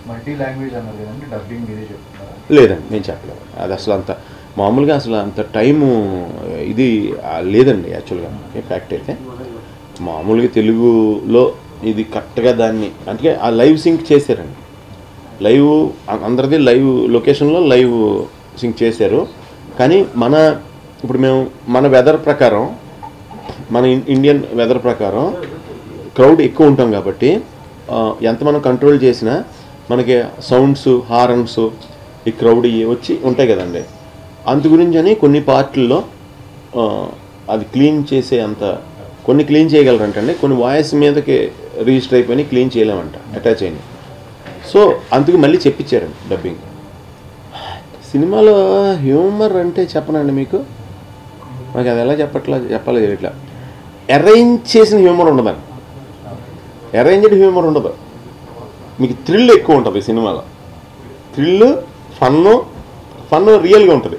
Multi language అన్నారు కదండి, dubbing మీరే చెప్తున్నారా? లేదండి, నేను చెప్పలేదు. అది అసలు అంత మామూలుగా అసలు అంత టైము ఇది లేదండి. యాక్చువల్గా ఫ్యాక్ట్ అయితే మామూలుగా తెలుగులో ఇది కరెక్ట్గా దాన్ని అంటే ఆ లైవ్ సింక్ చేశారండి. లైవ్ అందరిది లైవ్ లొకేషన్లో లైవ్ సింక్ చేశారు. కానీ ఇప్పుడు మేము మన వెదర్ ప్రకారం, మన ఇండియన్ వెదర్ ప్రకారం క్రౌడ్ ఎక్కువ ఉంటాం కాబట్టి ఎంత మనం కంట్రోల్ చేసినా మనకి సౌండ్స్, హారన్స్, ఈ క్రౌడ్ వచ్చి ఉంటాయి కదండి. అందు గురించి అని కొన్ని పార్ట్లలో అది క్లీన్ చేసే అంత కొన్ని క్లీన్ చేయగలరంటండి, కొన్ని వాయిస్ మీదకి రిజిస్టర్ అయిపోయి క్లీన్ చేయలేమంట, అటాచ్ అయినాయి. సో అందుకు మళ్ళీ చెప్పించారండి డబ్బింగ్. సినిమాలో హ్యూమర్ అంటే చెప్పనండి మీకు, నాకు అది ఎలా చెప్పాలి ఇట్లా అరేంజ్ చేసిన హ్యూమర్ ఉండదండి. అరేంజ్డ్ హ్యూమర్ ఉండదు. మీకు థ్రిల్ ఎక్కువ ఉంటుంది సినిమాలో. థ్రిల్, ఫన్ రియల్గా ఉంటుంది.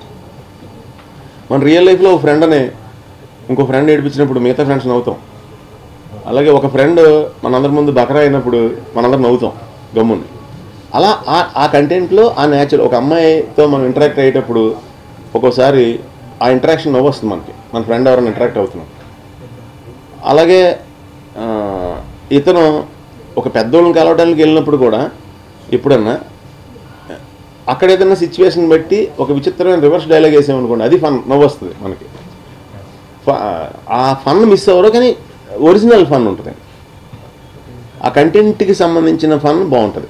మన రియల్ లైఫ్లో ఒక ఫ్రెండ్ అని ఇంకో ఫ్రెండ్ ఏడిపించినప్పుడు మిగతా ఫ్రెండ్స్ నవ్వుతాం. అలాగే ఒక ఫ్రెండ్ మనందరి ముందు బకరా అయినప్పుడు మనందరం నవ్వుతాం గమ్ముని. అలా ఆ కంటెంట్లో ఆ న్యాచురల్ ఒక అమ్మాయితో మనం ఇంటరాక్ట్ అయ్యేటప్పుడు ఒక్కోసారి ఆ ఇంటరాక్షన్ నవ్వు వస్తుంది మనకి, మన ఫ్రెండ్ ఎవరైనా ఇంటరాక్ట్ అవుతున్నాం. అలాగే ఇతను ఒక పెద్దోళ్ళని కలవడానికి వెళ్ళినప్పుడు కూడా ఎప్పుడన్నా అక్కడ ఏదైనా సిచ్యువేషన్ బట్టి ఒక విచిత్రమైన రివర్స్ డైలాగ్ వేసామనుకోండి, అది ఫన్, నవ్వు వస్తుంది మనకి. ఆ ఫన్ మిస్ అవ్వరు, కానీ ఒరిజినల్ ఫన్ ఉంటుంది. ఆ కంటెంట్కి సంబంధించిన ఫన్ బాగుంటుంది.